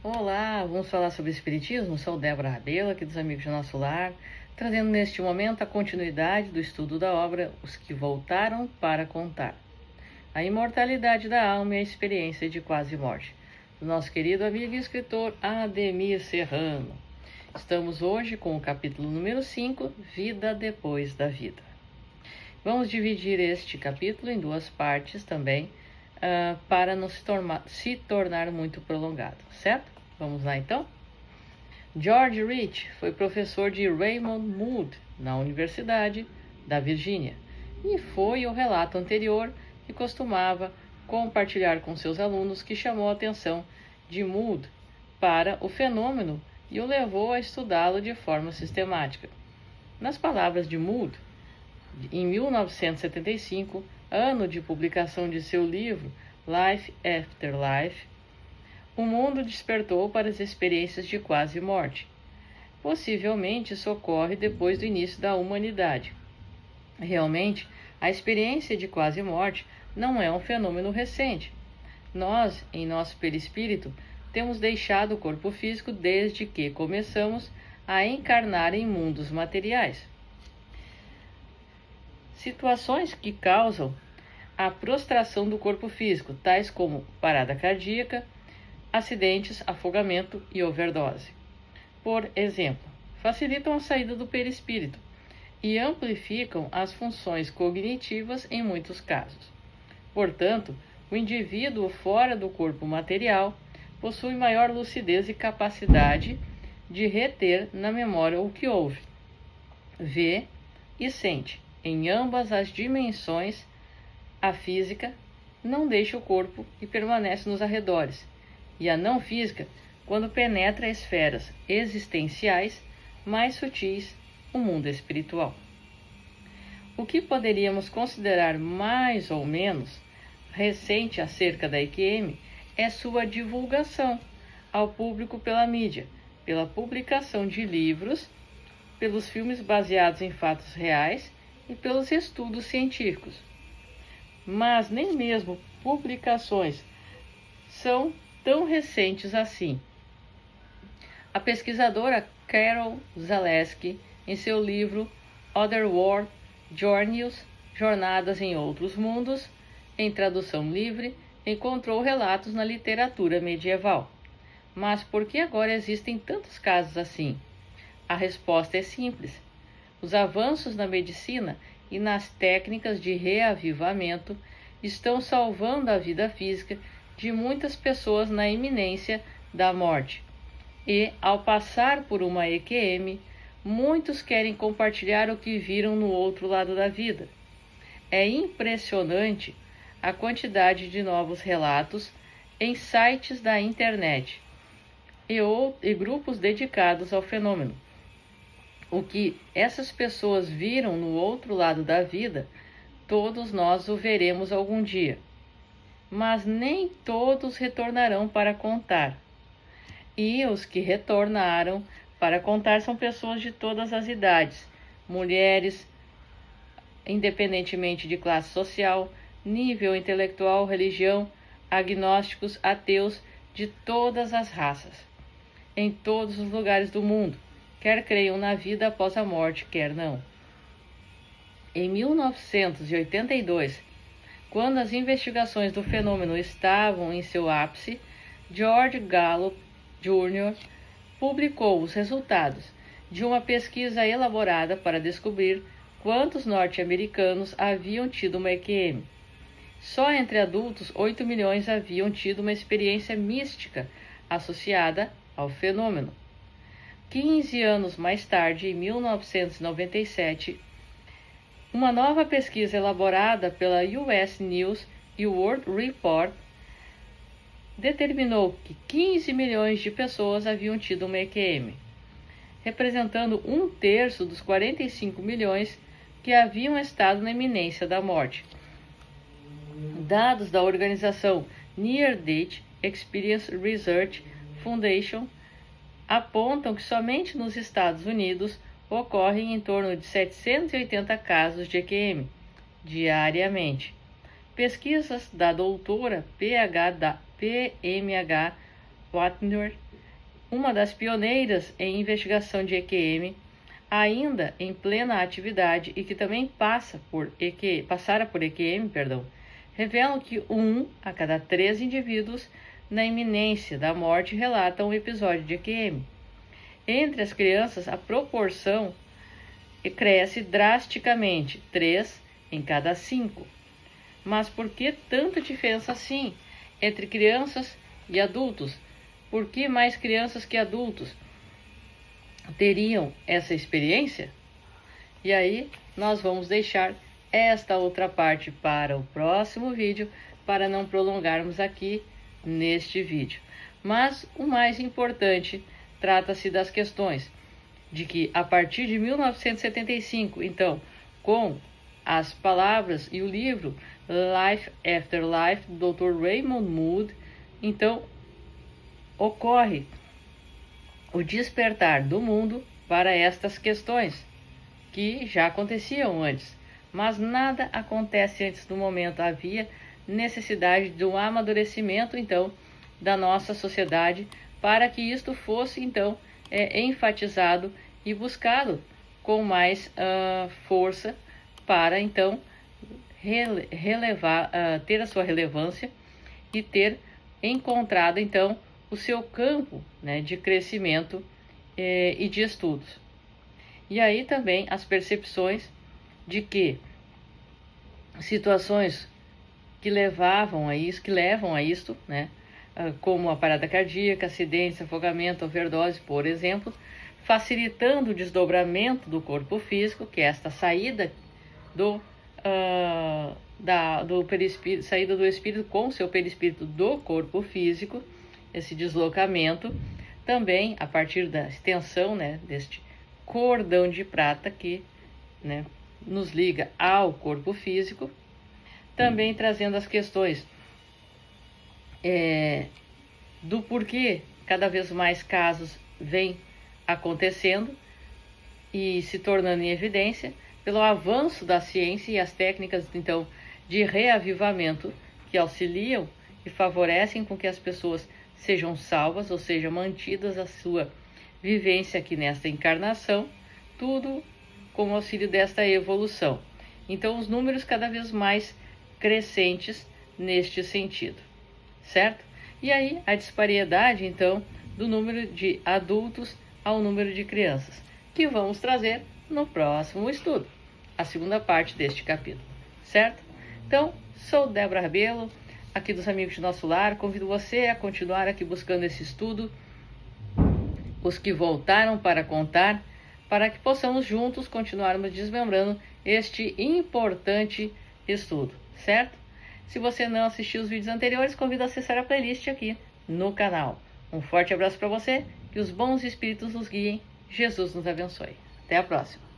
Olá, vamos falar sobre Espiritismo? Sou Débora Rabelo, aqui dos Amigos do Nosso Lar, trazendo neste momento a continuidade do estudo da obra Os que Voltaram para Contar. A imortalidade da alma e a experiência de quase morte, do nosso querido amigo e escritor Ademir Serrano. Estamos hoje com o capítulo número 5, Vida Depois da Vida. Vamos dividir este capítulo em duas partes também, para não se tornar muito prolongado, certo? Vamos lá então? George Rich foi professor de Raymond Moody na Universidade da Virgínia e foi o relato anterior que costumava compartilhar com seus alunos que chamou a atenção de Moody para o fenômeno e o levou a estudá-lo de forma sistemática. Nas palavras de Moody, em 1975, ano de publicação de seu livro Life After Life, o mundo despertou para as experiências de quase morte. Possivelmente isso ocorre depois do início da humanidade. Realmente, a experiência de quase morte não é um fenômeno recente. Nós, em nosso perispírito, temos deixado o corpo físico desde que começamos a encarnar em mundos materiais. Situações que causam a prostração do corpo físico, tais como parada cardíaca, acidentes, afogamento e overdose, por exemplo, facilitam a saída do perispírito e amplificam as funções cognitivas em muitos casos. Portanto, o indivíduo fora do corpo material possui maior lucidez e capacidade de reter na memória o que ouve, vê e sente. Em ambas as dimensões, a física não deixa o corpo e permanece nos arredores, e a não física, quando penetra esferas existenciais mais sutis, o mundo espiritual. O que poderíamos considerar mais ou menos recente acerca da EQM é sua divulgação ao público pela mídia, pela publicação de livros, pelos filmes baseados em fatos reais e pelos estudos científicos. Mas nem mesmo publicações são tão recentes assim. A pesquisadora Carol Zaleski, em seu livro Otherworld Journeys, Jornadas em Outros Mundos, em tradução livre, encontrou relatos na literatura medieval. Mas por que agora existem tantos casos assim? A resposta é simples. Os avanços na medicina e nas técnicas de reavivamento estão salvando a vida física de muitas pessoas na iminência da morte. E, ao passar por uma EQM, muitos querem compartilhar o que viram no outro lado da vida. É impressionante a quantidade de novos relatos em sites da internet e grupos dedicados ao fenômeno. O que essas pessoas viram no outro lado da vida, todos nós o veremos algum dia. Mas nem todos retornarão para contar. E os que retornaram para contar são pessoas de todas as idades, mulheres, independentemente de classe social, nível intelectual, religião, agnósticos, ateus, de todas as raças, em todos os lugares do mundo, quer creiam na vida após a morte, quer não. Em 1982, quando as investigações do fenômeno estavam em seu ápice, George Gallup Jr. publicou os resultados de uma pesquisa elaborada para descobrir quantos norte-americanos haviam tido uma EQM. Só entre adultos, 8 milhões haviam tido uma experiência mística associada ao fenômeno. 15 anos mais tarde, em 1997, uma nova pesquisa elaborada pela US News e World Report determinou que 15 milhões de pessoas haviam tido uma EQM, representando 1/3 dos 45 milhões que haviam estado na iminência da morte. Dados da organização Near Death Experience Research Foundation apontam que somente nos Estados Unidos ocorrem em torno de 780 casos de EQM diariamente. Pesquisas da doutora PMH Watner uma das pioneiras em investigação de EQM, ainda em plena atividade e que também passara por EQM, revelam que 1 a cada 3 indivíduos na iminência da morte relatam um episódio de EQM. Entre as crianças, a proporção cresce drasticamente, 3 em cada 5. Mas por que tanta diferença assim entre crianças e adultos? Por que mais crianças que adultos teriam essa experiência? E aí nós vamos deixar esta outra parte para o próximo vídeo, para não prolongarmos aqui neste vídeo. Mas o mais importante trata-se das questões de que a partir de 1975, então, com as palavras e o livro Life After Life, do Dr. Raymond Moody, então ocorre o despertar do mundo para estas questões, que já aconteciam antes, mas nada acontece antes do momento. Havia necessidade de um amadurecimento, então, da nossa sociedade, para que isto fosse, então, enfatizado e buscado com mais força para, então, ter a sua relevância e ter encontrado, então, o seu campo, né, de crescimento e de estudos. E aí também as percepções de que situações que levam a isto, né, como a parada cardíaca, acidentes, afogamento, overdose, por exemplo, facilitando o desdobramento do corpo físico, que é esta saída do perispírito, saída do espírito com seu perispírito do corpo físico, esse deslocamento, também a partir da extensão, né, deste cordão de prata que, né, nos liga ao corpo físico, também trazendo as questões do porquê cada vez mais casos vêm acontecendo e se tornando em evidência pelo avanço da ciência e as técnicas, então, de reavivamento que auxiliam e favorecem com que as pessoas sejam salvas, ou seja, mantidas a sua vivência aqui nesta encarnação, tudo com o auxílio desta evolução. Então, os números cada vez mais crescentes neste sentido, certo? E aí, a disparidade, então, do número de adultos ao número de crianças, que vamos trazer no próximo estudo, a segunda parte deste capítulo, certo? Então, sou Débora Rabelo, aqui dos Amigos de Nosso Lar. Convido você a continuar aqui buscando esse estudo, os que voltaram para contar, para que possamos juntos continuarmos desmembrando este importante estudo, certo? Se você não assistiu os vídeos anteriores, convido a acessar a playlist aqui no canal. Um forte abraço para você, que os bons espíritos nos guiem, Jesus nos abençoe. Até a próxima!